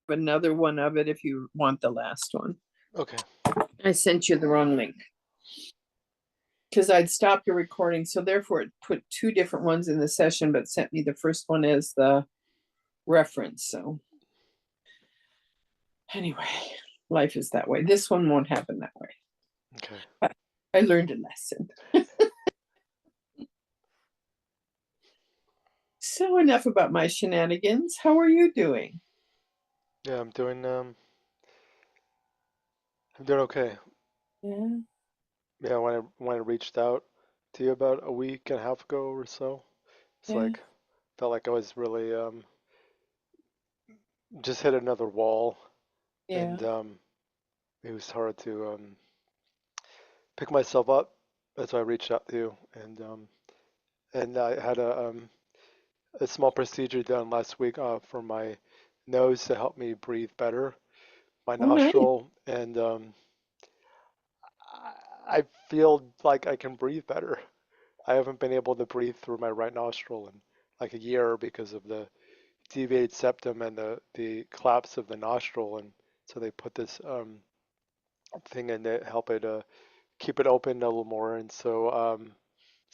another one of it if you want the last one. Okay. I sent you the wrong link because I'd stopped the recording. So therefore it put two different ones in the session, but sent me the first one as the reference. So anyway, life is that way. This one won't happen that way. Okay. I learned a lesson. So enough about my shenanigans. How are you doing? Yeah, I'm doing okay. Yeah. Yeah, when I reached out to you about a week and a half ago or so, it's Yeah. like felt like I was really just hit another wall, Yeah. and it was hard to pick myself up. That's why I reached out to you, and I had a small procedure done last week for my nose to help me breathe better, my Oh, nice. nostril, and I feel like I can breathe better. I haven't been able to breathe through my right nostril in like a year because of the deviated septum and the collapse of the nostril, and so they put this thing in to help it keep it open a little more, and so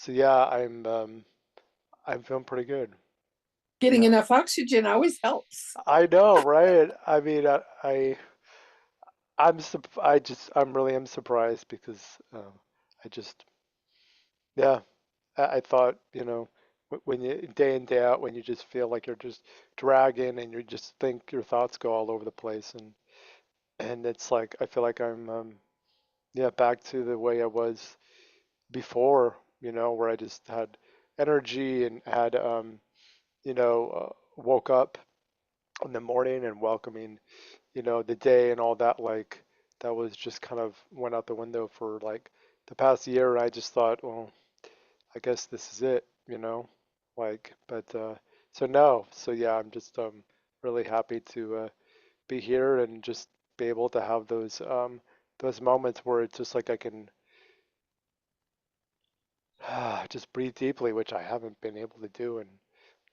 yeah, I'm feeling pretty good. Getting Yeah, enough oxygen always helps. I know, right? I mean, I'm really am surprised because I just yeah, I thought, when you day in day out, when you just feel like you're just dragging and you just think your thoughts go all over the place, and it's like I feel like I'm yeah, back to the way I was before, where I just had energy and had woke up in the morning and welcoming, the day and all that. Like that was just kind of went out the window for like the past year. I just thought, well, I guess this is it, like, but so no, so yeah, I'm just really happy to be here and just be able to have those moments where it's just like I can just breathe deeply, which I haven't been able to do. And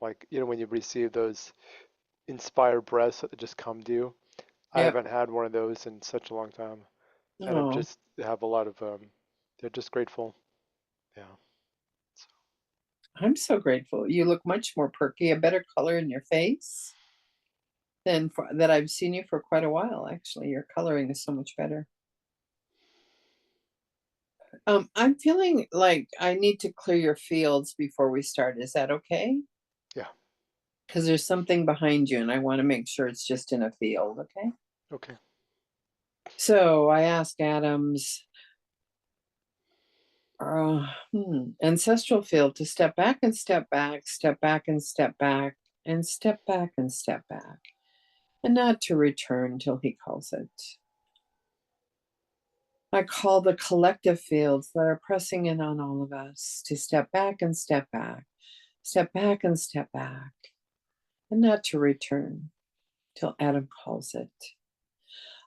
like, when you receive those inspired breaths that just come to you, I Yep. haven't had one of those in such a long time. And I'm Oh, just have a lot of they're just grateful. Yeah. So, I'm so grateful. You look much more perky, a better color in your face than that I've seen you for quite a while, actually. Your coloring is so much better. I'm feeling like I need to clear your fields before we start. Is that okay? yeah. Because there's something behind you and I want to make sure it's just in a field, okay? Okay. So I asked Adams ancestral field to step back and step back, step back and step back, and step back and step back, and not to return till he calls it. I call the collective fields that are pressing in on all of us to step back and step back, step back and step back, and not to return till Adam calls it.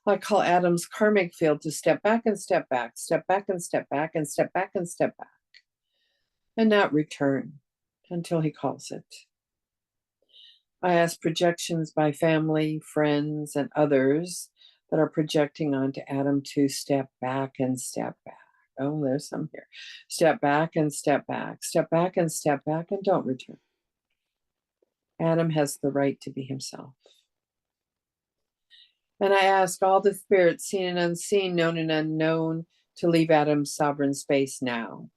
I call Adam's karmic field to step back and step back, step back and step back, and step back and step back, and not return until he calls it. I ask projections by family, friends, and others that are projecting onto Adam to step back and step back. Oh, there's some here. Step back and step back, step back and step back, and don't return. Adam has the right to be himself. And I ask all the spirits, seen and unseen, known and unknown, to leave Adam's sovereign space now.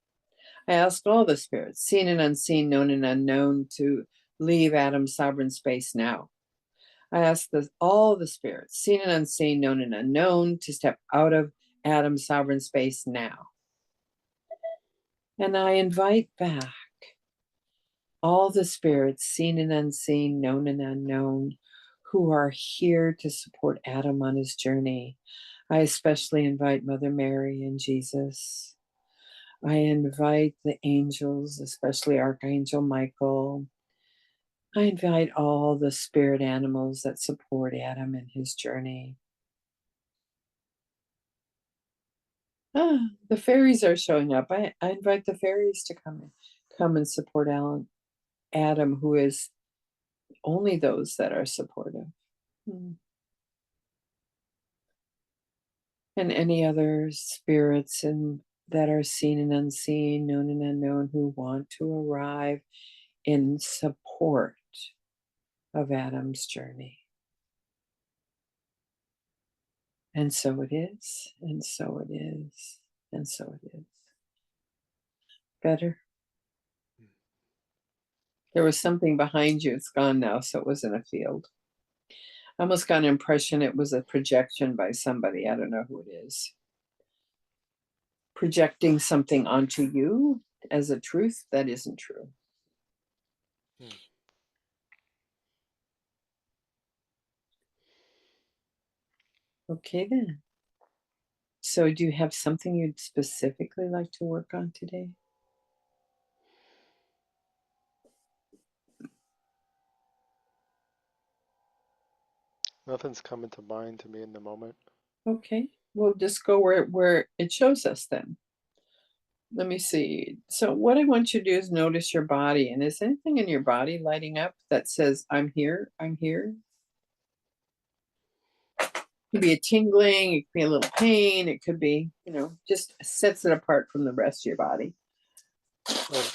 I ask all the spirits, seen and unseen, known and unknown, to leave Adam's sovereign space now. I ask all the spirits, seen and unseen, known and unknown, to step out of Adam's sovereign space now. And I invite back all the spirits, seen and unseen, known and unknown, who are here to support Adam on his journey. I especially invite Mother Mary and Jesus. I invite the angels, especially Archangel Michael. I invite all the spirit animals that support Adam in his journey. The fairies are showing up. I invite the fairies to come and support Adam, who is only those that are supportive. Hmm. and any other spirits that are seen and unseen, known and unknown, who want to arrive in support of Adam's journey. And so it is, and so it is, and so it is. Better? There was something behind you. It's gone now, so it was in a field. I almost got an impression it was a projection by somebody. I don't know who it is. Projecting something onto you as a truth that isn't true. Okay, then. So, do you have something you'd specifically like to work on today? Nothing's coming to mind to me in the moment. Okay, we'll just go where it shows us then. Let me see. So, what I want you to do is notice your body. And is anything in your body lighting up that says, I'm here, I'm here? It could be a tingling, it could be a little pain, it could be, just sets it apart from the rest of your body.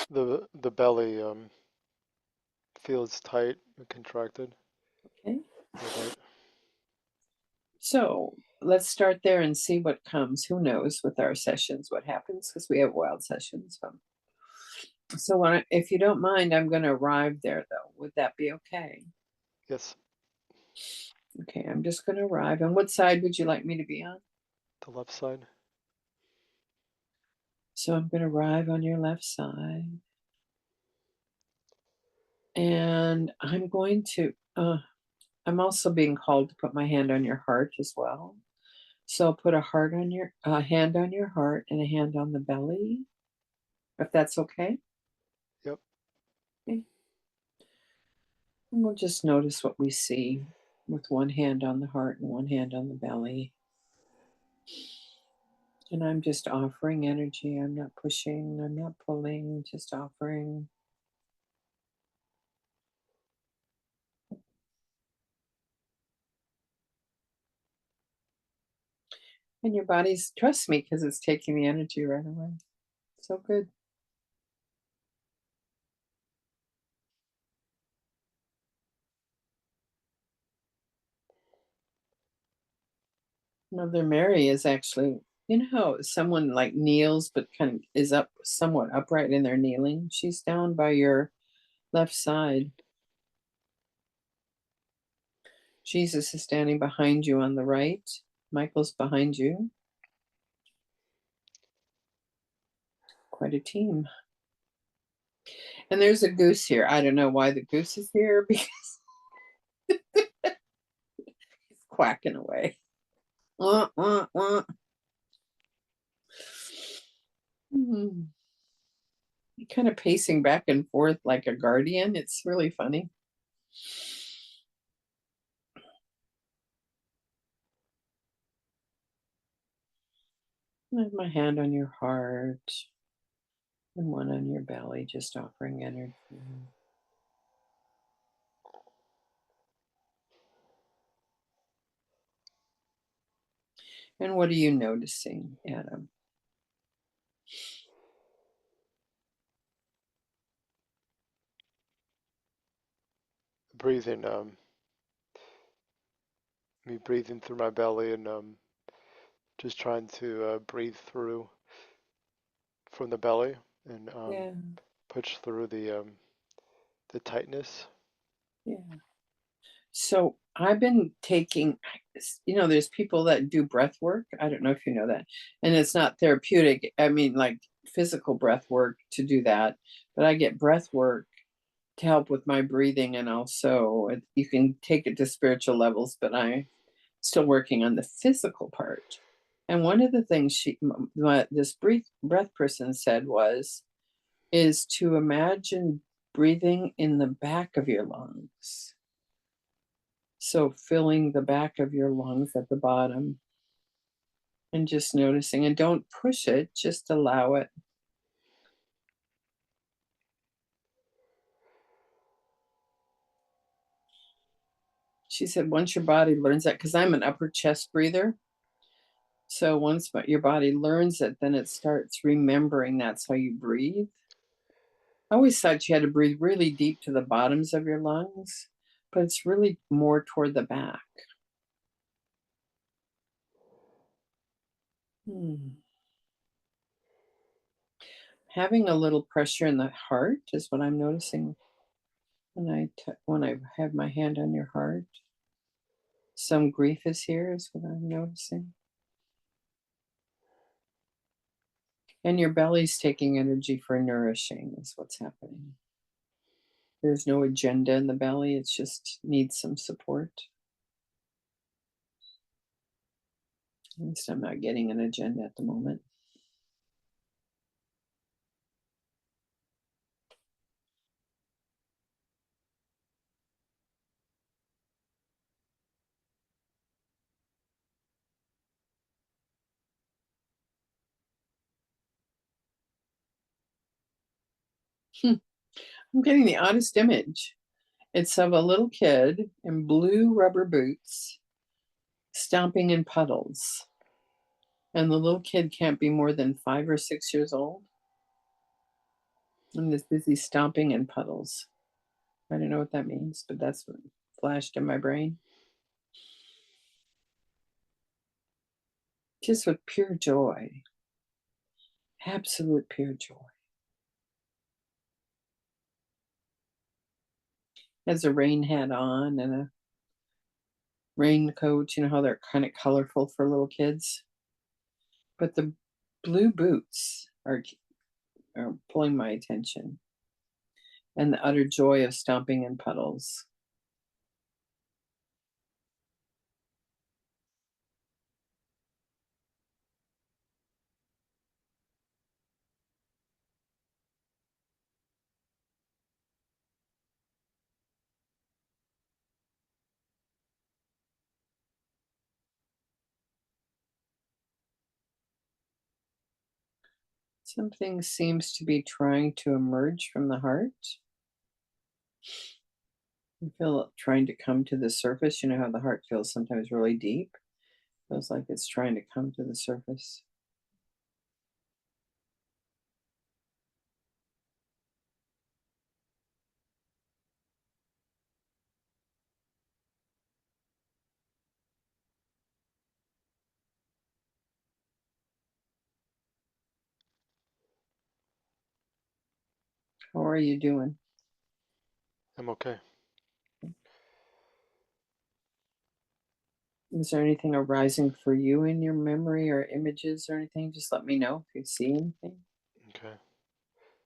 The belly feels tight and contracted. Okay. Right. So let's start there and see what comes. Who knows with our sessions what happens, because we have wild sessions. So if you don't mind, I'm going to arrive there, though. Would that be okay? Yes. Okay, I'm just going to arrive. And what side would you like me to be on? The left side. So I'm going to arrive on your left side. And I'm going to, I'm also being called to put my hand on your heart as well. So I'll put a hand on your heart and a hand on the belly, if that's okay. Yep. Okay. And we'll just notice what we see with one hand on the heart and one hand on the belly. And I'm just offering energy. I'm not pushing, I'm not pulling, just offering. And your body's, trust me, because it's taking the energy right away. So good. Mother Mary is actually, how someone like kneels but kind of is up somewhat upright in their kneeling? She's down by your left side. Jesus is standing behind you on the right. Michael's behind you. Quite a team. And there's a goose here. I don't know why the goose is here because he's quacking away. Kind of pacing back and forth like a guardian. It's really funny. I have my hand on your heart and one on your belly, just offering energy. And what are you noticing, Adam? Breathing. Me breathing through my belly and just trying to breathe through from the belly and Yeah, push through the tightness. yeah. So I've been taking, there's people that do breath work. I don't know if you know that. And it's not therapeutic. I mean, like physical breath work to do that. But I get breath work to help with my breathing. And also, you can take it to spiritual levels, but I'm still working on the physical part. And one of the things this breath person said is to imagine breathing in the back of your lungs. So filling the back of your lungs at the bottom and just noticing, and don't push it, just allow it. She said, once your body learns that, because I'm an upper chest breather, So once your body learns it, then it starts remembering that's how you breathe. I always thought you had to breathe really deep to the bottoms of your lungs, but it's really more toward the back. Having a little pressure in the heart is what I'm noticing when I have my hand on your heart. Some grief is here, is what I'm noticing. And your belly's taking energy for nourishing, is what's happening. There's no agenda in the belly, it just needs some support. At least I'm not getting an agenda at the moment. I'm getting the oddest image. It's of a little kid in blue rubber boots stomping in puddles. And the little kid can't be more than 5 or 6 years old. And is busy stomping in puddles. I don't know what that means, but that's what flashed in my brain. Just with pure joy, absolute pure joy. Has a rain hat on and a raincoat. You know how they're kind of colorful for little kids? But the blue boots are pulling my attention, and the utter joy of stomping in puddles. Something seems to be trying to emerge from the heart. I feel it trying to come to the surface. You know how the heart feels sometimes really deep? Feels like it's trying to come to the surface. How are you doing? I'm okay. Is there anything arising for you in your memory or images or anything? Just let me know if you see anything. Okay.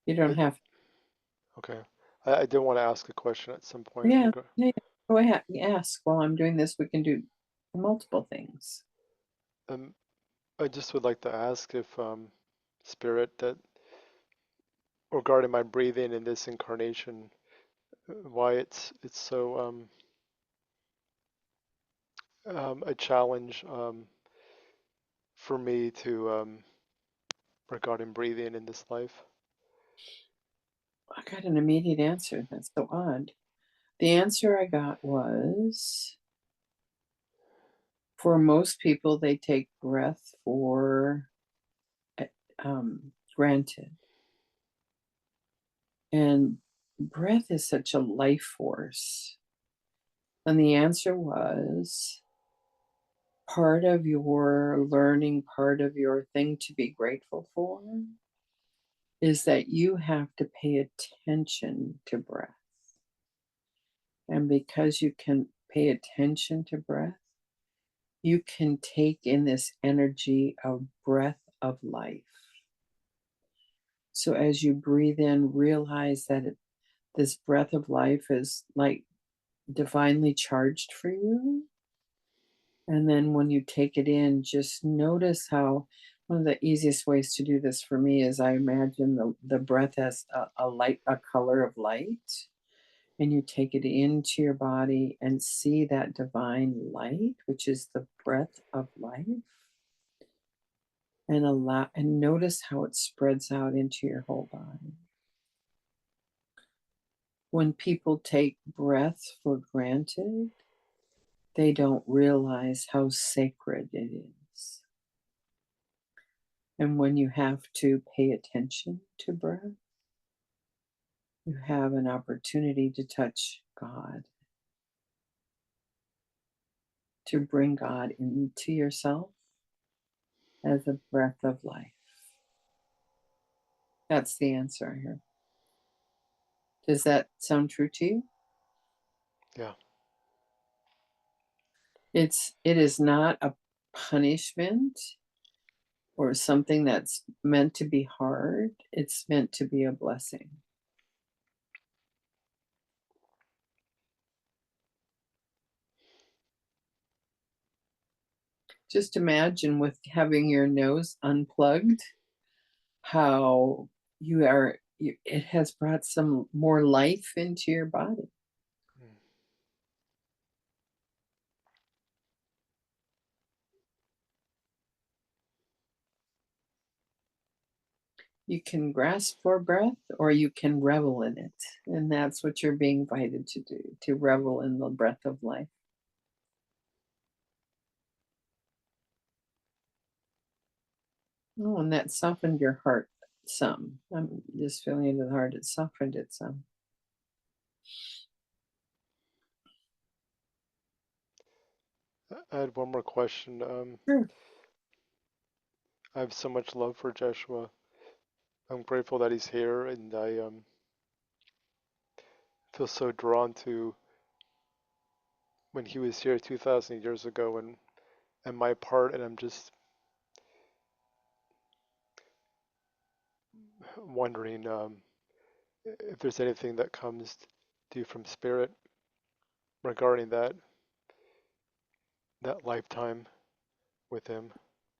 You don't I, have to. okay. I did want to ask a question at some point. Yeah, yeah. Go ahead. Ask while I'm doing this. We can do multiple things. Um, I just would like to ask if Spirit, that regarding my breathing in this incarnation, why it's so a challenge for me to regarding breathing in this life. I got an immediate answer. That's so odd. The answer I got was for most people, they take breath for granted. And breath is such a life force. And the answer was part of your learning, part of your thing to be grateful for is that you have to pay attention to breath. And because you can pay attention to breath, you can take in this energy of breath of life. So as you breathe in, realize that this breath of life is like divinely charged for you. And then when you take it in, just notice how one of the easiest ways to do this for me is I imagine the breath as a light, a color of light. And you take it into your body and see that divine light, which is the breath of life. And allow and notice how it spreads out into your whole body. When people take breath for granted, they don't realize how sacred it is. And when you have to pay attention to breath, you have an opportunity to touch God, to bring God into yourself as a breath of life. That's the answer here. Does that sound true to you? Yeah. It is not a punishment or something that's meant to be hard. It's meant to be a blessing. Just imagine with having your nose unplugged, how it has brought some more life into your body. Mm. You can grasp for breath or you can revel in it. And that's what you're being invited to do, to revel in the breath of life. Oh, and that softened your heart some. I'm just feeling into the heart, it softened it some. I had one more question. Sure. I have so much love for Joshua. I'm grateful that he's here, and I feel so drawn to when he was here 2,000 years ago and my part, and I'm just wondering if there's anything that comes to you from spirit regarding that lifetime with him.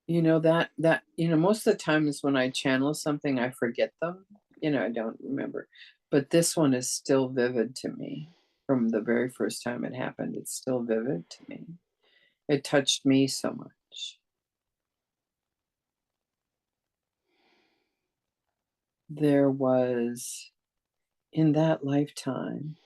Most of the times when I channel something, I forget them. I don't remember. But this one is still vivid to me from the very first time it happened. It's still vivid to me. It touched me so much. There was, in that lifetime,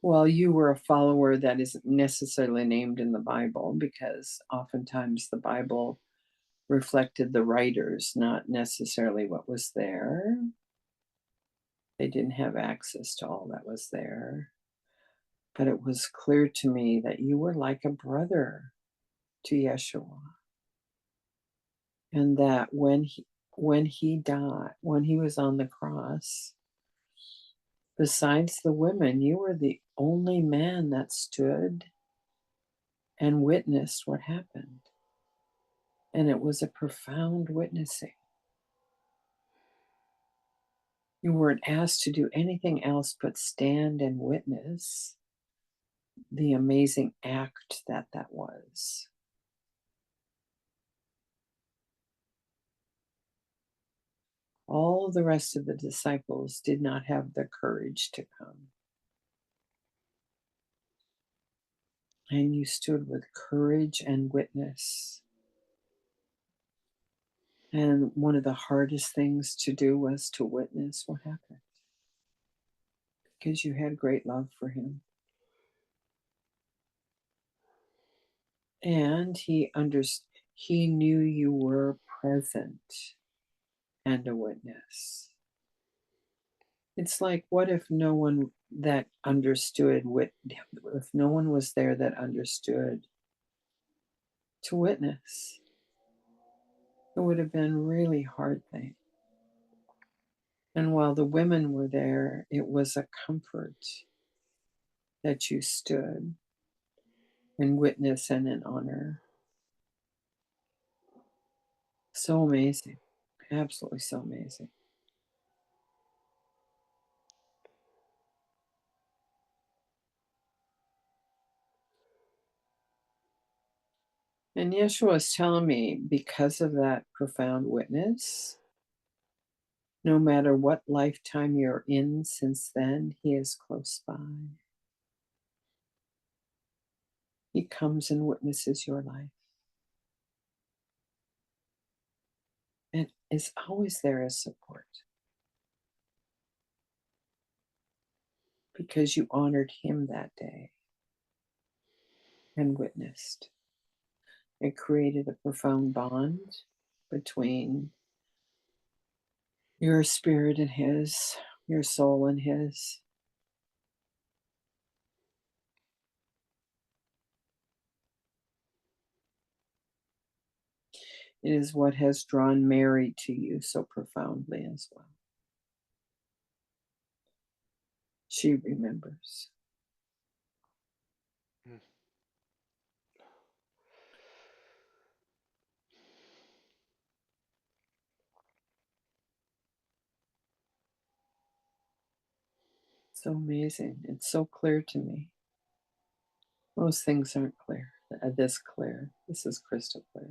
well, you were a follower that isn't necessarily named in the Bible, because oftentimes the Bible reflected the writers, not necessarily what was there. They didn't have access to all that was there. But it was clear to me that you were like a brother to Yeshua. And that when he died, when he was on the cross, besides the women, you were the only man that stood and witnessed what happened. And it was a profound witnessing. You weren't asked to do anything else but stand and witness the amazing act that was. All the rest of the disciples did not have the courage to come. And you stood with courage and witness. And one of the hardest things to do was to witness what happened, because you had great love for him. And he knew you were present and a witness. It's like, what if no one that understood, if no one was there that understood to witness? It would have been a really hard thing. And while the women were there, it was a comfort that you stood in witness and in honor. So amazing. Absolutely so amazing. And Yeshua was telling me, because of that profound witness, no matter what lifetime you're in since then, he is close by. He comes and witnesses your life and is always there as support, because you honored him that day and witnessed. It created a profound bond between your spirit and his, your soul and his. It is what has drawn Mary to you so profoundly as well. She remembers. Mm. So amazing. It's so clear to me. Most things aren't clear. This clear. This is crystal clear.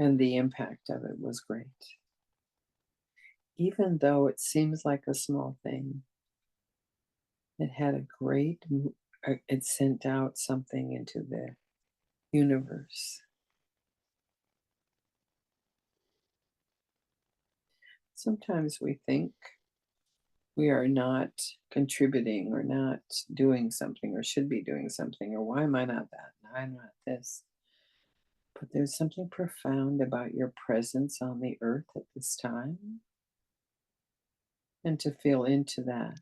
And the impact of it was great. Even though it seems like a small thing, it had a great, it sent out something into the universe. Sometimes we think we are not contributing or not doing something or should be doing something, or why am I not that? I'm not this. But there's something profound about your presence on the earth at this time, and to feel into that.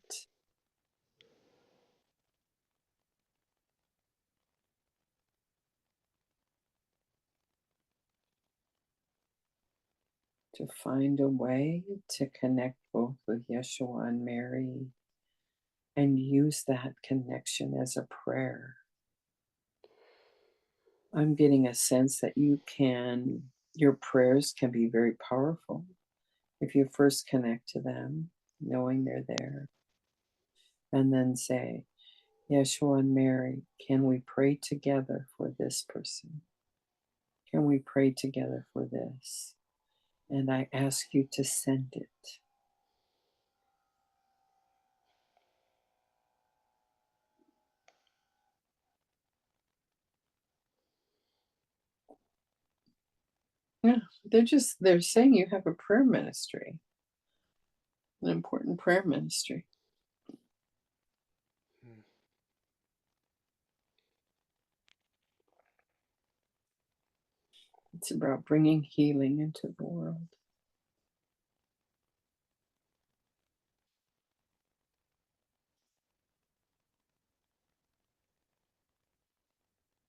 To find a way to connect both with Yeshua and Mary and use that connection as a prayer. I'm getting a sense that your prayers can be very powerful if you first connect to them, knowing they're there, and then say, Yeshua and Mary, can we pray together for this person? Can we pray together for this? And I ask you to send it. Yeah, they're saying you have a prayer ministry, an important prayer ministry. Mm. It's about bringing healing into the world.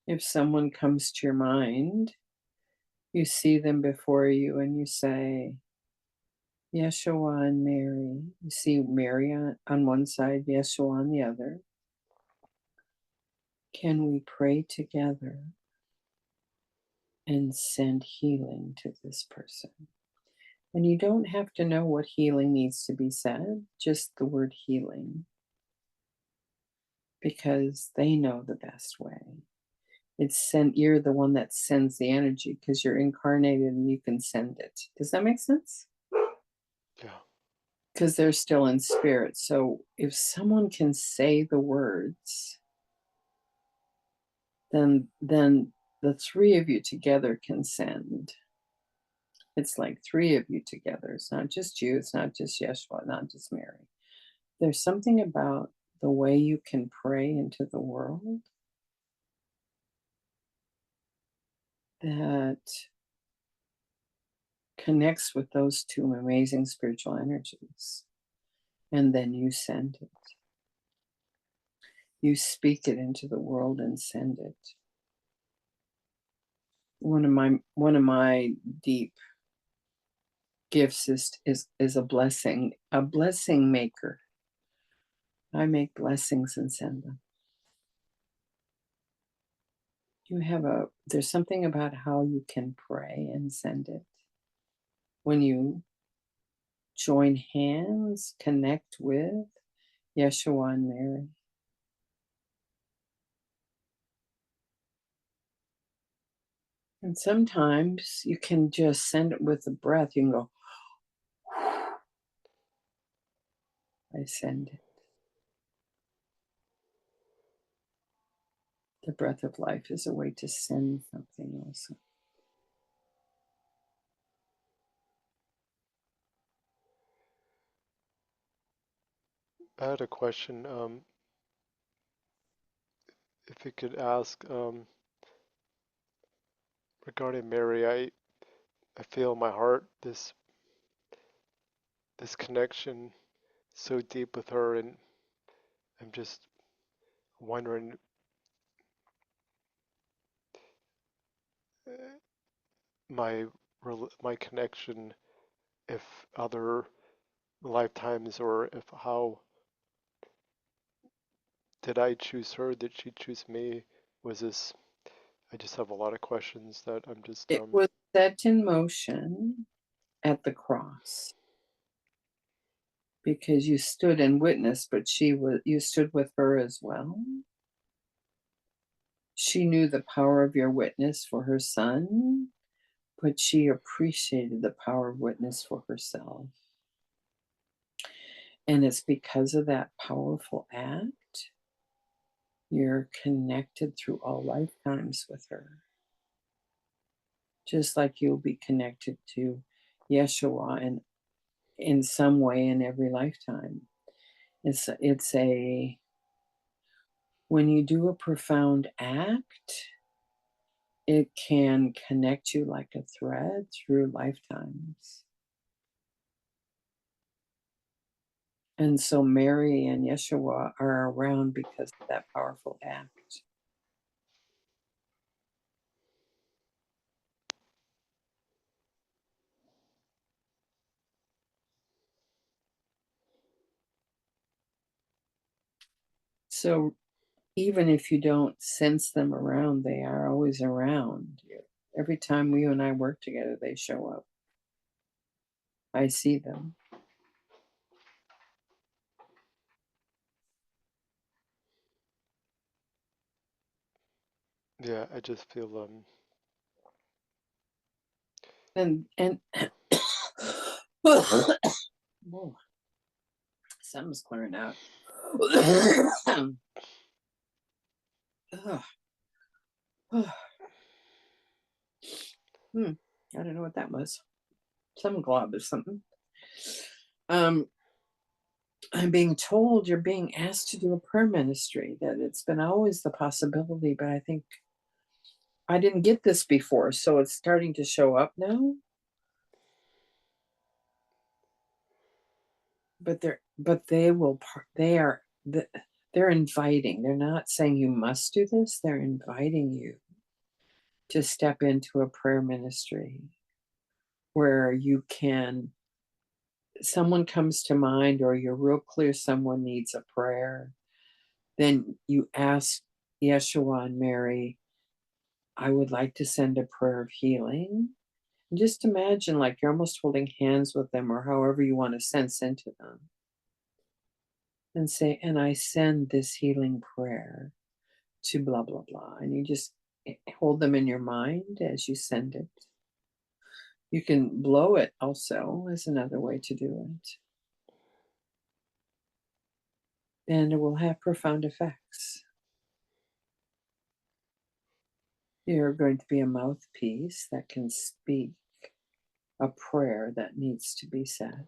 If someone comes to your mind, you see them before you and you say, Yeshua and Mary. You see Mary on one side, Yeshua on the other. Can we pray together and send healing to this person? And you don't have to know what healing needs to be said, just the word healing, because they know the best way. You're the one that sends the energy because you're incarnated and you can send it. Does that make sense? Yeah. Because they're still in spirit. So if someone can say the words, then the three of you together can send. It's like three of you together. It's not just you, it's not just Yeshua, not just Mary. There's something about the way you can pray into the world that connects with those two amazing spiritual energies. And then you send it. You speak it into the world and send it. One of my deep gifts is a blessing maker. I make blessings and send them. There's something about how you can pray and send it. When you join hands, connect with Yeshua and Mary. And sometimes you can just send it with a breath. You can go, I send it. The breath of life is a way to send something also. I had a question. If you could ask, regarding Mary, I feel in my heart this connection so deep with her, and I'm just wondering my my connection, if other lifetimes, or if how did I choose her? Did she choose me? Was this? I just have a lot of questions that I'm just It was set in motion at the cross because you stood and witnessed, but you stood with her as well. She knew the power of your witness for her son, but she appreciated the power of witness for herself. And it's because of that powerful act, you're connected through all lifetimes with her. Just like you'll be connected to Yeshua and in some way in every lifetime. It's a when you do a profound act, it can connect you like a thread through lifetimes. And so Mary and Yeshua are around because of that powerful act. So even if you don't sense them around, they are always around. Every time you and I work together, they show up. I see them. yeah. I just feel And whoa, something's clearing out. I don't know what that was. Some glob or something. Um, I'm being told you're being asked to do a prayer ministry, that it's been always the possibility, but I think I didn't get this before, so it's starting to show up now. But they will they're inviting. They're not saying you must do this. They're inviting you to step into a prayer ministry where you can someone comes to mind or you're real clear someone needs a prayer, then you ask Yeshua and Mary, I would like to send a prayer of healing. And just imagine like you're almost holding hands with them or however you want to sense into them. And say, and I send this healing prayer to blah, blah, blah. And you just hold them in your mind as you send it. You can blow it also, is another way to do it. And it will have profound effects. You're going to be a mouthpiece that can speak a prayer that needs to be said.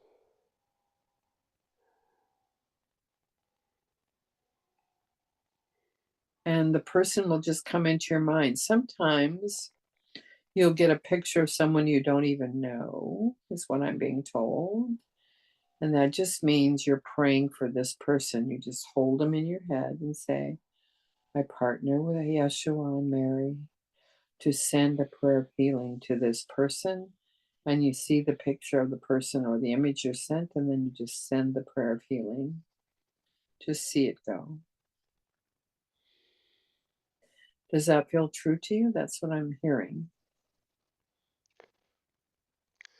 And the person will just come into your mind. Sometimes you'll get a picture of someone you don't even know, is what I'm being told. And that just means you're praying for this person. You just hold them in your head and say, I partner with Yeshua and Mary to send a prayer of healing to this person. And you see the picture of the person or the image you're sent, and then you just send the prayer of healing. Just see it go. Does that feel true to you? That's what I'm hearing.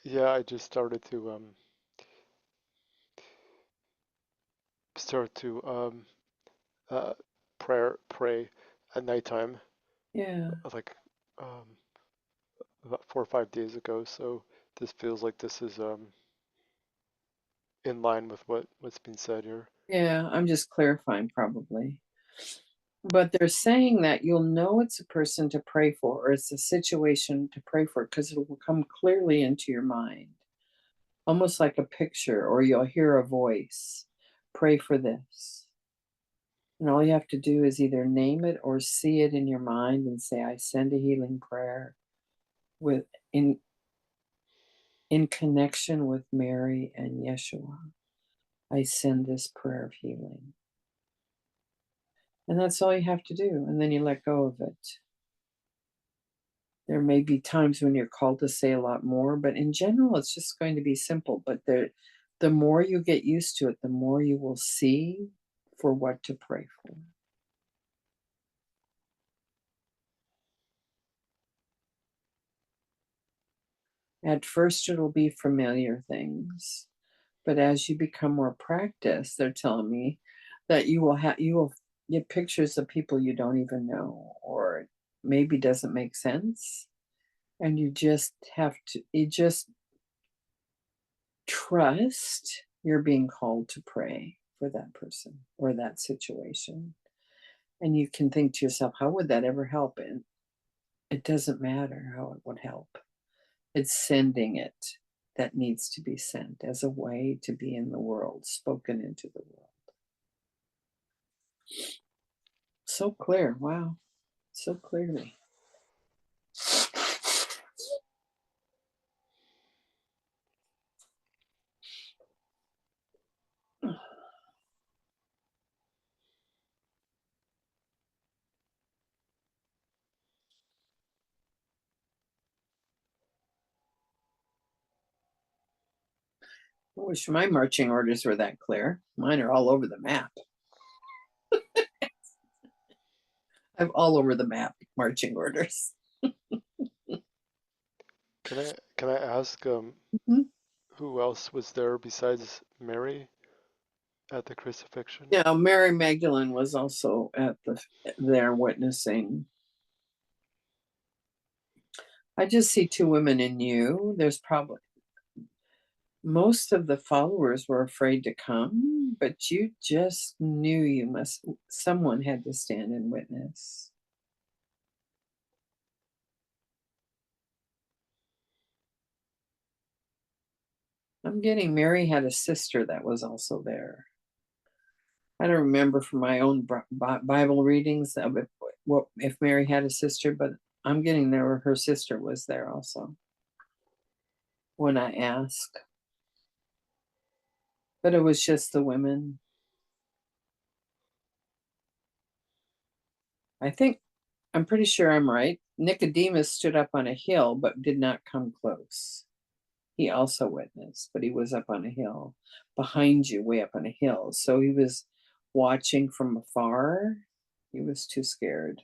yeah. I just start to uh pray at nighttime, Yeah. like um about 4 or 5 days ago. So this feels like this is in line with what's been said here. Yeah. I'm just clarifying, probably. But they're saying that you'll know it's a person to pray for or it's a situation to pray for because it will come clearly into your mind, almost like a picture, or you'll hear a voice. Pray for this. And all you have to do is either name it or see it in your mind and say, I send a healing prayer with in connection with Mary and Yeshua, I send this prayer of healing. And that's all you have to do. And then you let go of it. There may be times when you're called to say a lot more, but in general, it's just going to be simple. But the more you get used to it, the more you will see for what to pray for. At first, it'll be familiar things. But as you become more practiced, they're telling me that you will get pictures of people you don't even know, or maybe doesn't make sense. And you just trust you're being called to pray for that person or that situation. And you can think to yourself, how would that ever help? And it doesn't matter how it would help. It's sending it that needs to be sent as a way to be in the world, spoken into the world. So clear. Wow. So clearly. I wish my marching orders were that clear. Mine are all over the map. I'm all over the map, marching orders. Can I ask Mhm. who else was there besides Mary at the crucifixion? Yeah, Mary Magdalene was also there witnessing. I just see two women in you. There's probably most of the followers were afraid to come, but you just knew someone had to stand and witness. I'm getting Mary had a sister that was also there. I don't remember from my own Bible readings of if Mary had a sister, but I'm getting there where her sister was there also when I ask. But it was just the women. I'm pretty sure I'm right. Nicodemus stood up on a hill but did not come close. He also witnessed, but he was up on a hill behind you, way up on a hill. So he was watching from afar. He was too scared.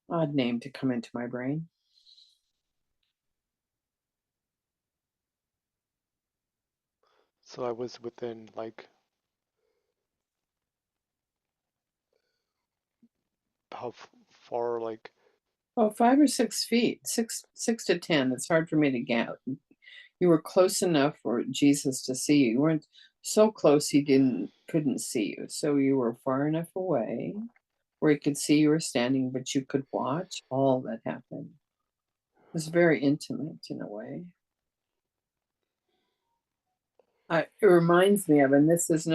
Odd name to come into my brain. So I was within like how far like Oh, 5 or 6 feet, six to 10. It's hard for me to get. You were close enough for Jesus to see you. You weren't so close he couldn't see you. So you were far enough away where he could see you were standing, but you could watch all that happened. It was very intimate in a way. It reminds me of, and this is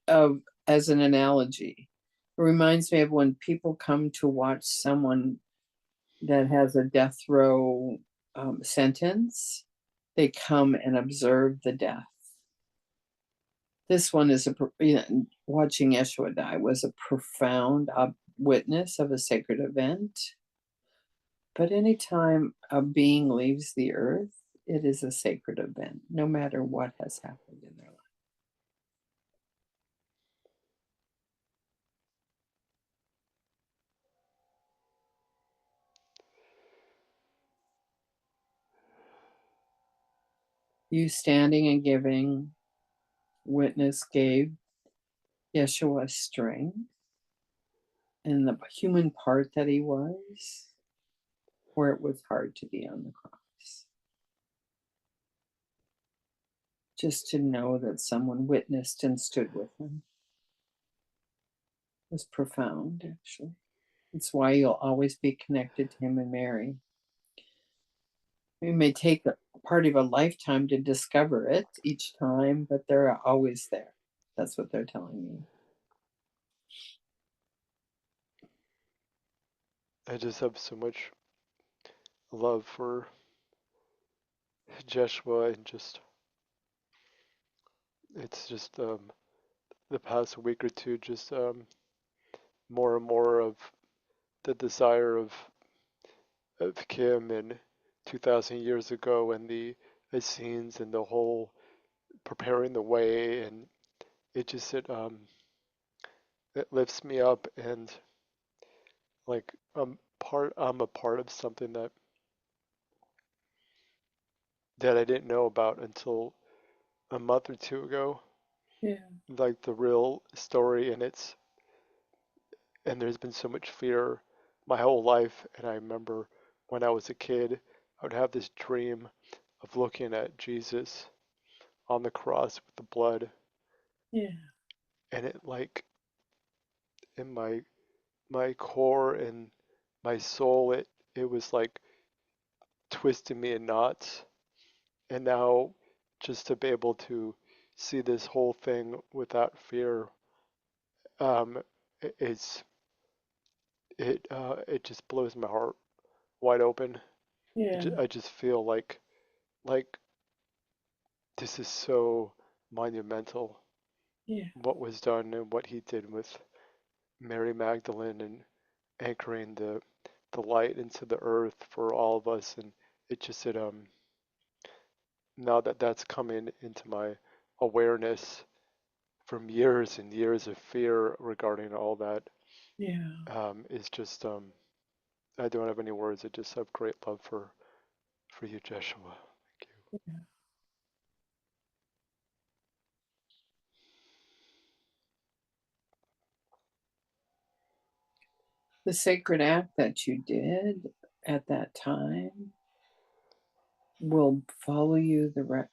of as an analogy. It reminds me of when people come to watch someone that has a death row sentence. They come and observe the death. This one is watching Yeshua die was a profound witness of a sacred event. But anytime a being leaves the earth, it is a sacred event, no matter what has happened in their life. You standing and giving witness gave Yeshua strength and the human part that he was, where it was hard to be on the cross. Just to know that someone witnessed and stood with him was profound, actually. It's why you'll always be connected to him and Mary. It may take a part of a lifetime to discover it each time, but they're always there. That's what they're telling me. I just have so much love for Jeshua, and just it's just the past week or two, just more and more of the desire of Kim and 2,000 years ago, and the Essenes and the whole preparing the way, and it lifts me up, and like I'm a part of something that I didn't know about until a month or two ago, Yeah. like the real story. And there's been so much fear my whole life. And I remember when I was a kid, I would have this dream of looking at Jesus on the cross with the blood, Yeah. and it like in my core and my soul, it was like twisting me in knots. And now just to be able to see this whole thing without fear, um, it's it just blows my heart wide open. Yeah. I just feel like this is so monumental, Yeah. what was done and what he did with Mary Magdalene, and anchoring the light into the earth for all of us. And it now that that's coming into my awareness from years and years of fear regarding all that, Yeah. is just I don't have any words. I just have great love for you, Joshua. Thank you. Yeah. The sacred act that you did at that time will follow you for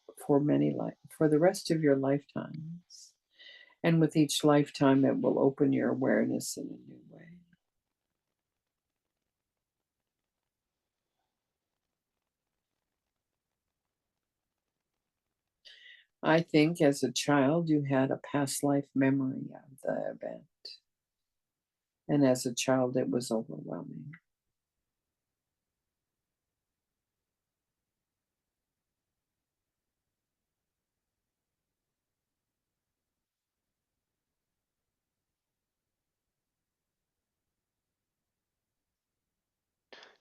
for the rest of your lifetimes. And with each lifetime, it will open your awareness in a new way. I think as a child, you had a past life memory of the event. And as a child, it was overwhelming.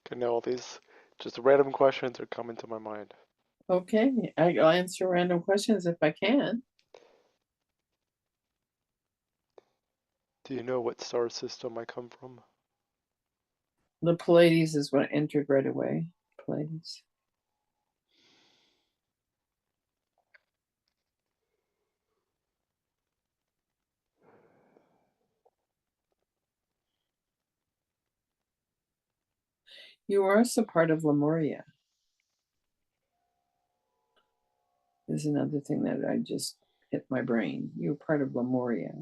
Okay, now all these just random questions are coming to my mind. Okay, I'll answer random questions if I can. Do you know what star system I come from? The Pleiades is what entered right away. Pleiades. You are also part of Lemuria, is another thing that I just hit my brain. You're part of Lemuria.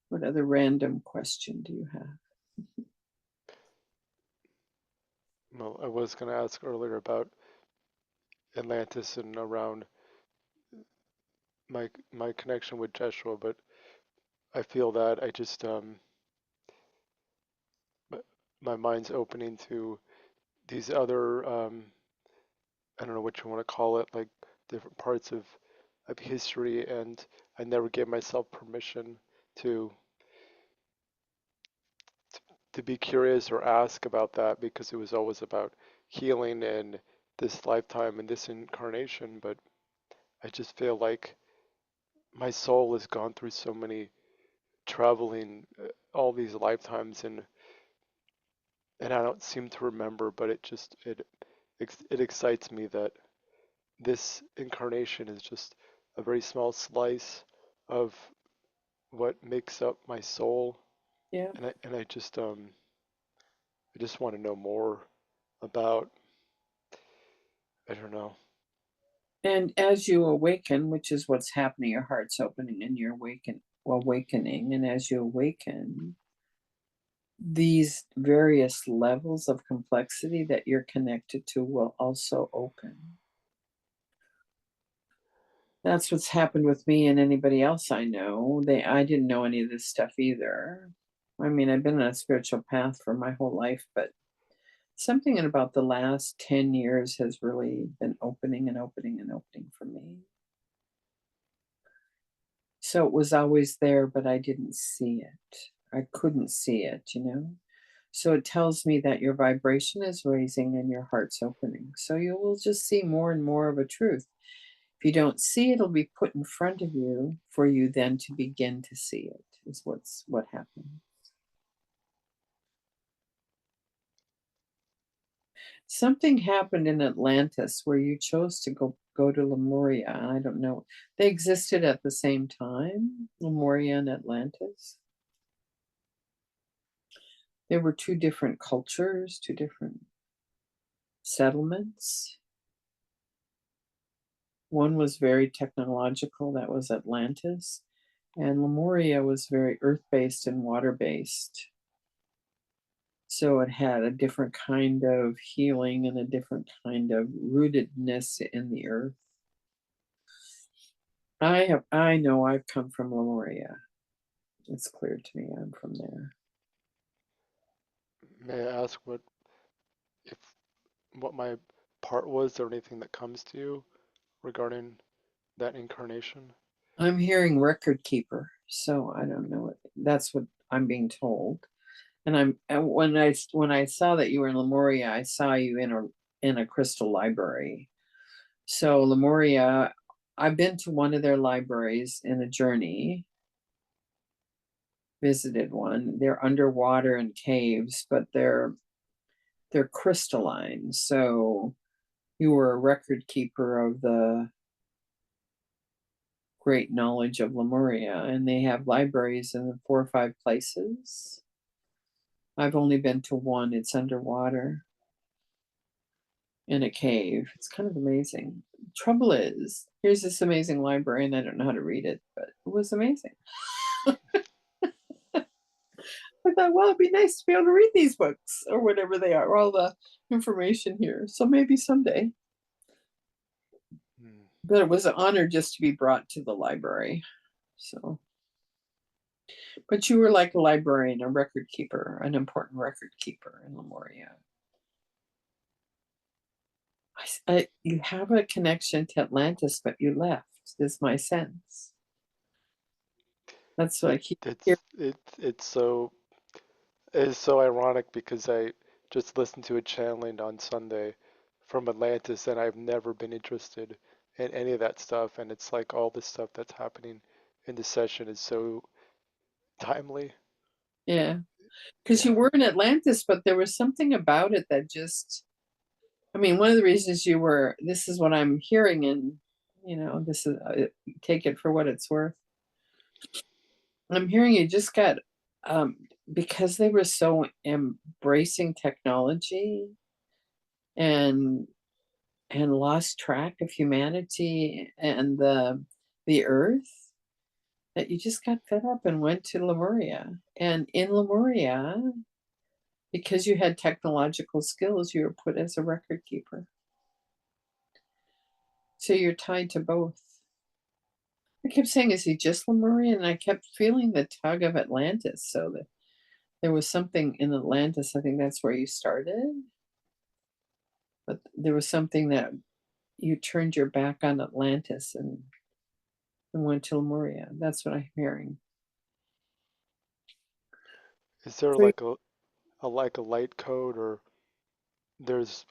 What other random question do you have? Well, I was going to ask earlier about Atlantis and around my connection with Joshua, but I feel that I just my mind's opening to these other I don't know what you want to call it, like different parts of history, and I never gave myself permission to to be curious or ask about that, because it was always about healing and this lifetime and this incarnation. But I just feel like my soul has gone through so many traveling all these lifetimes, and I don't seem to remember, but it excites me that this incarnation is just a very small slice of what makes up my soul, Yeah. and I just want to know more about, I don't know. And as you awaken, which is what's happening, your heart's opening and you're awakening. And as you awaken, these various levels of complexity that you're connected to will also open. That's what's happened with me and anybody else I know. I didn't know any of this stuff either. I mean, I've been on a spiritual path for my whole life, but something in about the last 10 years has really been opening and opening and opening for me. So it was always there, but I didn't see it. I couldn't see it, you know? So it tells me that your vibration is raising and your heart's opening. So you will just see more and more of a truth. If you don't see it, it'll be put in front of you for you then to begin to see it, is what happened. Something happened in Atlantis where you chose to go to Lemuria. I don't know. They existed at the same time, Lemuria and Atlantis. There were two different cultures, two different settlements. One was very technological, that was Atlantis, and Lemuria was very earth-based and water-based. So it had a different kind of healing and a different kind of rootedness in the earth. I know I've come from Lemuria. It's clear to me I'm from there. May I ask if what my part was or anything that comes to you regarding that incarnation? I'm hearing record keeper, so I don't know. That's what I'm being told. And when I saw that you were in Lemuria, I saw you in a crystal library. So Lemuria, I've been to one of their libraries in a journey, visited one. They're underwater in caves, but they're crystalline. So you were a record keeper of the great knowledge of Lemuria, and they have libraries in 4 or 5 places. I've only been to one. It's underwater in a cave. It's kind of amazing. Trouble is, here's this amazing library, and I don't know how to read it, but it was amazing. I thought, well, it'd be nice to be able to read these books or whatever they are, all the information here. So maybe someday. Hmm. But it was an honor just to be brought to the library. So, but you were like a librarian, a record keeper, an important record keeper in Lemuria. You have a connection to Atlantis, but you left, is my sense. That's what I It keep hearing. it's it's so ironic because I just listened to a channeling on Sunday from Atlantis and I've never been interested in any of that stuff, and it's like all this stuff that's happening in the session is so timely. Yeah, because you Yeah. were in Atlantis, but there was something about it that just, I mean, one of the reasons you were, this is what I'm hearing, and, this is, take it for what it's worth. I'm hearing you just got, um, because they were so embracing technology and lost track of humanity and the earth, that you just got fed up and went to Lemuria. And in Lemuria, because you had technological skills, you were put as a record keeper. So you're tied to both. I kept saying, is he just Lemurian? And I kept feeling the tug of Atlantis. So that there was something in Atlantis. I think that's where you started. But there was something that you turned your back on Atlantis and went to Lemuria. That's what I'm hearing. Is there So like a light code, or there's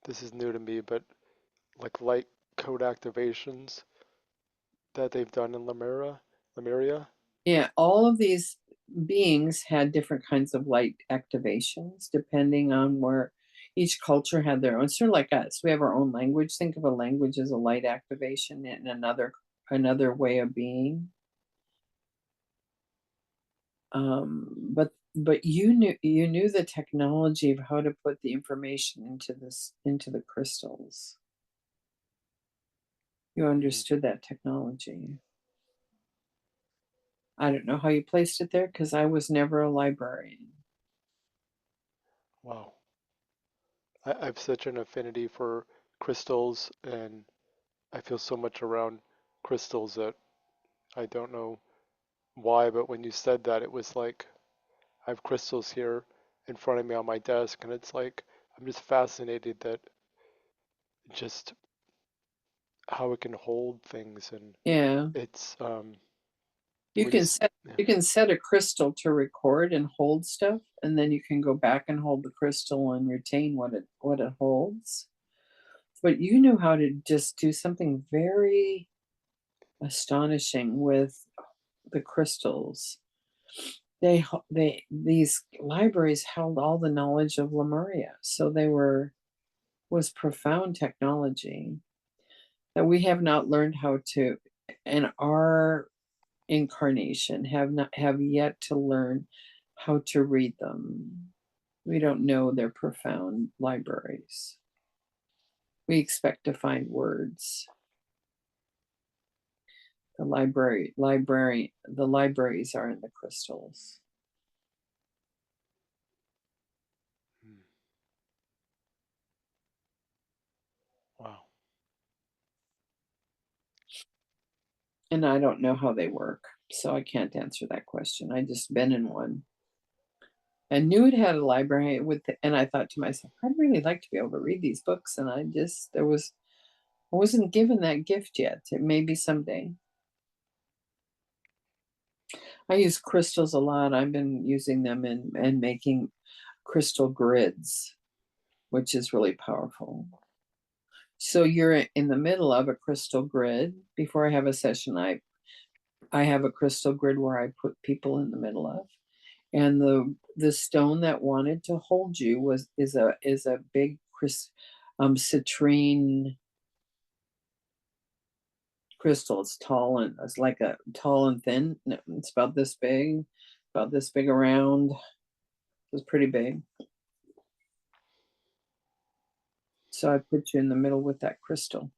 this is new to me, but like light code activations that they've done in Lemuria? yeah, all of these beings had different kinds of light activations depending on where each culture had their own. Sort of like us, we have our own language. Think of a language as a light activation in another way of being. But you knew the technology of how to put the information into the crystals. You Hmm. understood that technology. I don't know how you placed it there because I was never a librarian. Wow. I have such an affinity for crystals, and I feel so much around crystals that I don't know why, but when you said that, it was like I have crystals here in front of me on my desk, and it's like I'm just fascinated that just how it can hold things, and Yeah. it's You when you can set yeah. you can set a crystal to record and hold stuff, and then you can go back and hold the crystal and retain what it holds. But you knew how to just do something very astonishing with the crystals. They these libraries held all the knowledge of Lemuria, so they were was profound technology that we have not learned how to in our incarnation have yet to learn how to read them. We don't know their profound libraries. We expect to find words. The libraries are in the crystals. Hmm. Wow. And I don't know how they work, so I can't answer that question. I just been in one. I knew it had a library and I thought to myself, I'd really like to be able to read these books. And I wasn't given that gift yet. It may be someday. I use crystals a lot. I've been using them and making crystal grids, which is really powerful. So you're in the middle of a crystal grid. Before I have a session, I have a crystal grid where I put people in the middle of. And the stone that wanted to hold you is a big citrine crystal. It's tall and it's like a tall and thin. No, it's about this big around. It's pretty big. So I put you in the middle with that crystal.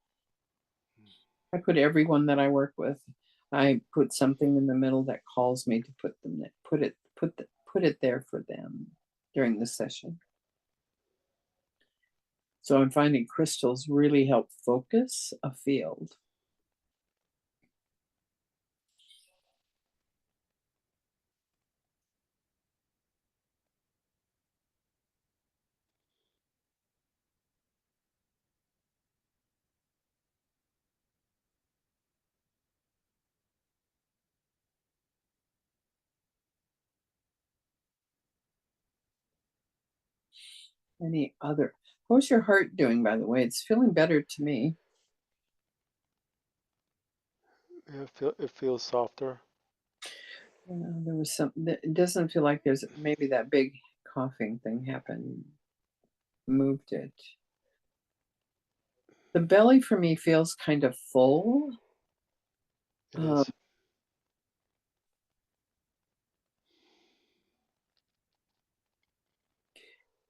I put everyone that I work with. I put something in the middle that calls me to put it there for them during the session. So I'm finding crystals really help focus a field. Any other? How's your heart doing, by the way? It's feeling better to me. Yeah, it feels softer. There was some. It doesn't feel like there's maybe that big coughing thing happened. Moved it. The belly for me feels kind of full. It Um, is.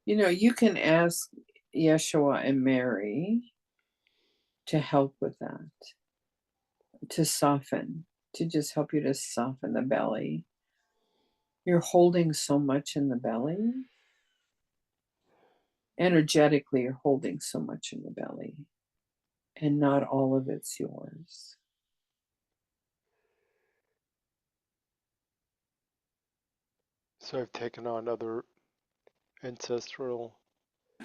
you can ask Yeshua and Mary to help with that, to soften, to just help you to soften the belly. You're holding so much in the belly. Energetically, you're holding so much in the belly, and not all of it's yours. So I've taken on other ancestral.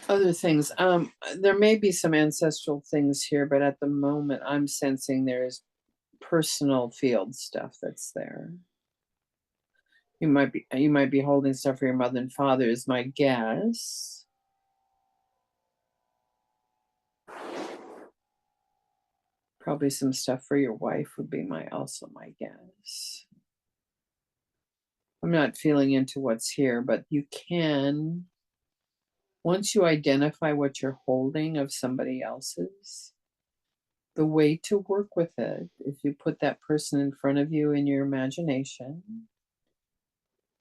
Other things, there may be some ancestral things here, but at the moment, I'm sensing there's personal field stuff that's there. You might be holding stuff for your mother and father, is my guess. Probably some stuff for your wife would be my guess. I'm not feeling into what's here, but you can, once you identify what you're holding of somebody else's, the way to work with it is you put that person in front of you in your imagination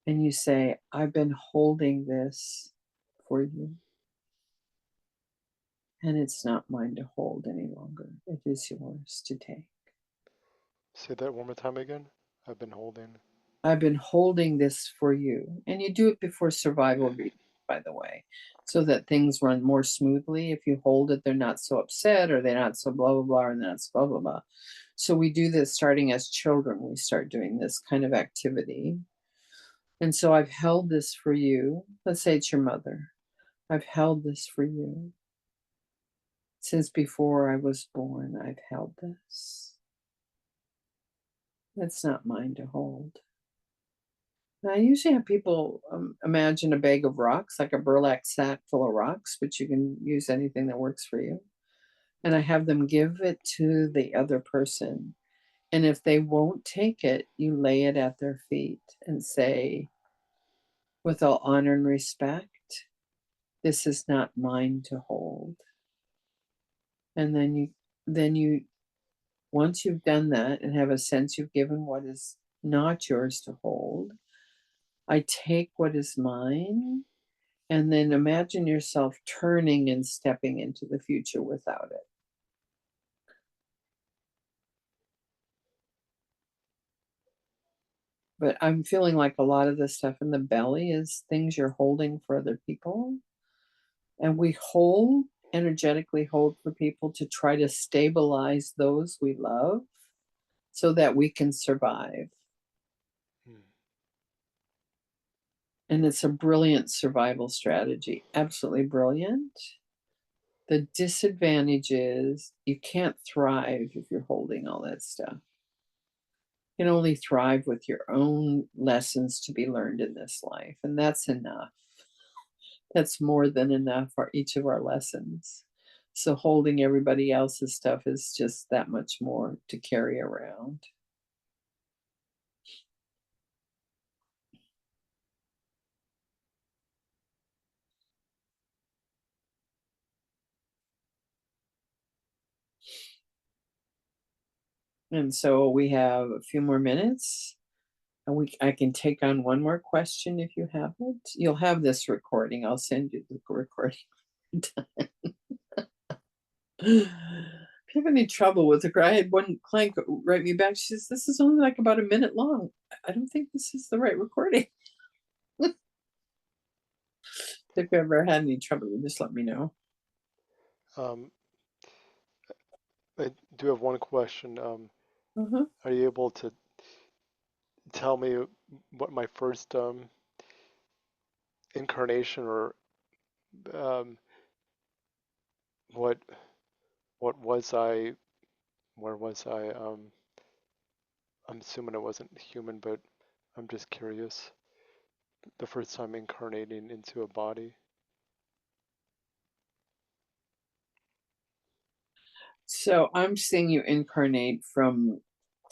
and you say, I've been holding this for you. And it's not mine to hold any longer. It is yours to take. Say that one more time again. I've been holding. I've been holding this for you. And you do it before survival readings, by the way, so that things run more smoothly. If you hold it, they're not so upset, or they're not so blah, blah, blah, and that's blah, blah, blah. So we do this starting as children. We start doing this kind of activity. And so I've held this for you. Let's say it's your mother. I've held this for you. Since before I was born, I've held this. It's not mine to hold. Now, I usually have people imagine a bag of rocks, like a burlap sack full of rocks, but you can use anything that works for you. And I have them give it to the other person. And if they won't take it, you lay it at their feet and say, with all honor and respect, this is not mine to hold. And then you, once you've done that and have a sense you've given what is not yours to hold, I take what is mine, and then imagine yourself turning and stepping into the future without it. But I'm feeling like a lot of the stuff in the belly is things you're holding for other people. And we hold, energetically hold for people to try to stabilize those we love so that we can survive. Hmm. And it's a brilliant survival strategy, absolutely brilliant. The disadvantage is you can't thrive if you're holding all that stuff. You can only thrive with your own lessons to be learned in this life, and that's enough. That's more than enough for each of our lessons. So holding everybody else's stuff is just that much more to carry around. And so we have a few more minutes. And I can take on one more question if you have it. You'll have this recording. I'll send you the recording. If you have any trouble with it, I had one client write me back. She says, "This is only like about a minute long. I don't think this is the right recording." If you ever had any trouble, you just let me know. Um, I do have one question. Uh-huh. Are you able to tell me what my first incarnation, or um, what what was I? Where was I? I'm assuming it wasn't human, but I'm just curious. The first time incarnating into a body. So I'm seeing you incarnate from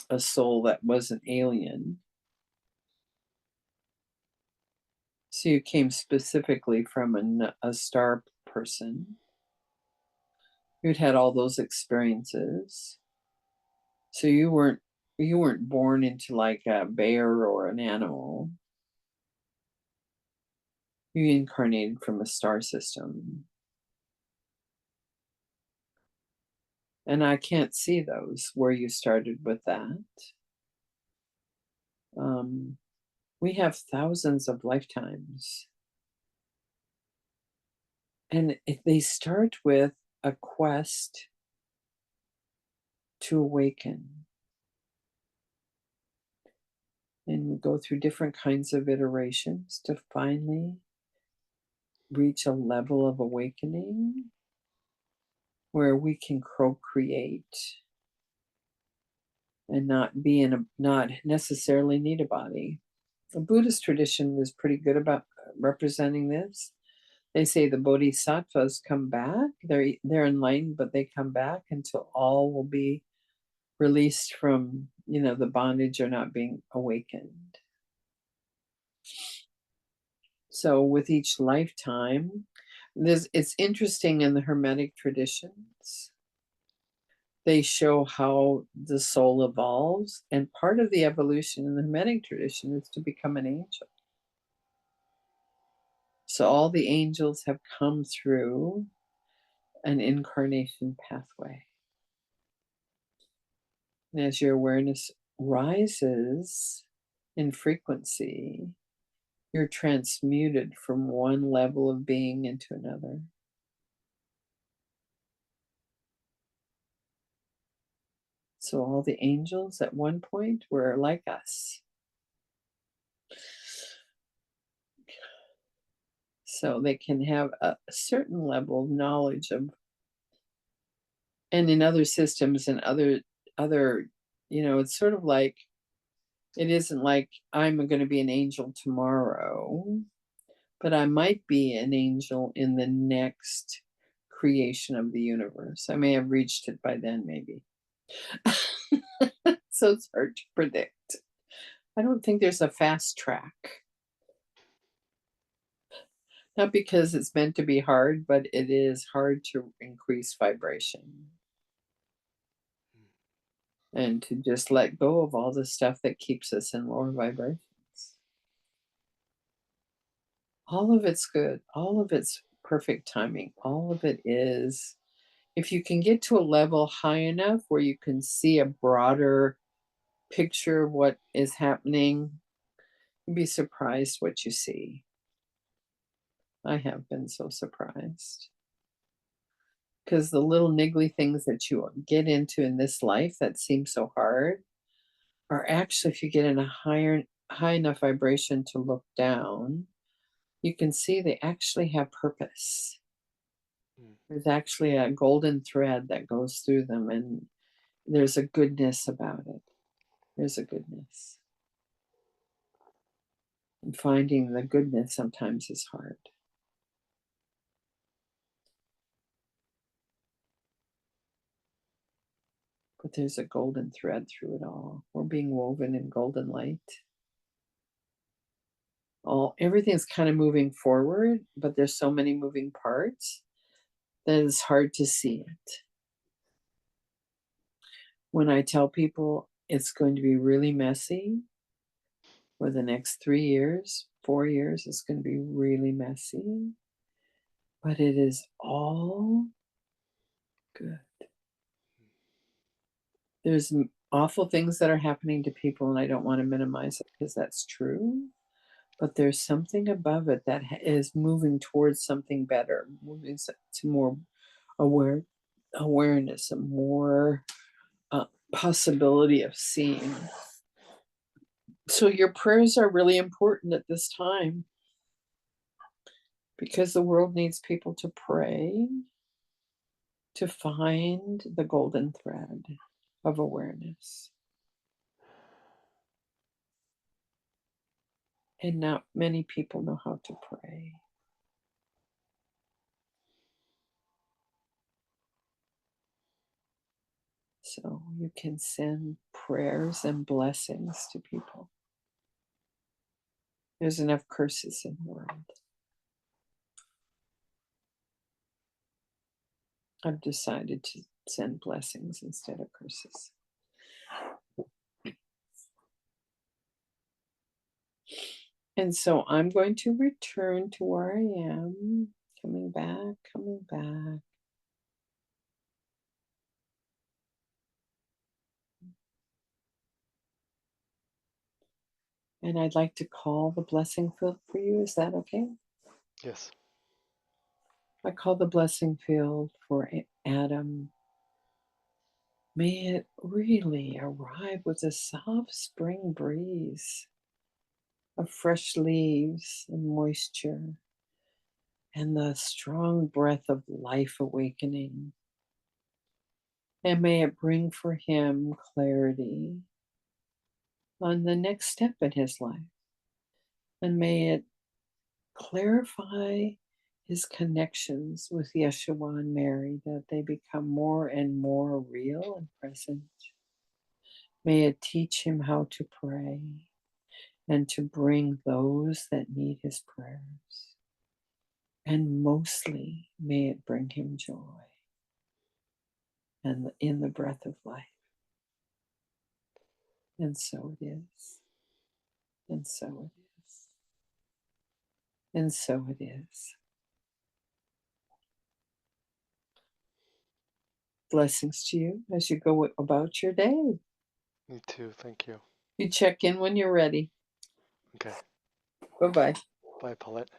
a soul that was an alien. So you came specifically from a star person. You'd had all those experiences. So you weren't born into like a bear or an animal. You incarnated from a star system. And I can't see those where you started with that. Um, we have thousands of lifetimes. And if they start with a quest to awaken, and go through different kinds of iterations to finally reach a level of awakening where we can co-create and not necessarily need a body. The Buddhist tradition is pretty good about representing this. They say the bodhisattvas come back. They're enlightened, but they come back until all will be released from the bondage or not being awakened. So with each lifetime, it's interesting in the Hermetic traditions. They show how the soul evolves, and part of the evolution in the Hermetic tradition is to become an angel. So all the angels have come through an incarnation pathway. And as your awareness rises, in frequency, you're transmuted from one level of being into another. So all the angels at one point were like us. So they can have a certain level of knowledge of, and in other systems and other, it's sort of like, it isn't like I'm going to be an angel tomorrow, but I might be an angel in the next creation of the universe. I may have reached it by then, maybe. So it's hard to predict. I don't think there's a fast track. Not because it's meant to be hard, but it is hard to increase vibration and to just let go of all the stuff that keeps us in lower vibrations. All of it's good. All of it's perfect timing. All of it is, if you can get to a level high enough where you can see a broader picture of what is happening, you'd be surprised what you see. I have been so surprised. Because the little niggly things that you get into in this life that seem so hard are actually, if you get in a high enough vibration to look down, you can see they actually have purpose. There's actually a golden thread that goes through them, and there's a goodness about it. There's a goodness. And finding the goodness sometimes is hard. But there's a golden thread through it all. We're being woven in golden light. Everything's kind of moving forward, but there's so many moving parts that it's hard to see it. When I tell people it's going to be really messy for the next 3 years, 4 years, it's going to be really messy, but it is all good. There's awful things that are happening to people, and I don't want to minimize it because that's true. But there's something above it that is moving towards something better, moving to more awareness, a more possibility of seeing. So your prayers are really important at this time because the world needs people to pray to find the golden thread of awareness. And not many people know how to pray. So you can send prayers and blessings to people. There's enough curses in the world. I've decided to send blessings instead of curses. And so I'm going to return to where I am, coming back, coming back. And I'd like to call the blessing field for you. Is that okay? Yes. I call the blessing field for Adam. May it really arrive with a soft spring breeze of fresh leaves and moisture and the strong breath of life awakening. And may it bring for him clarity on the next step in his life. And may it clarify his connections with Yeshua and Mary, that they become more and more real and present. May it teach him how to pray and to bring those that need his prayers. And mostly, may it bring him joy and in the breath of life. And so it is. And so it is. And so it is. Blessings to you as you go about your day. Me too. Thank you. You check in when you're ready. Okay. Bye bye. Bye, Paulette.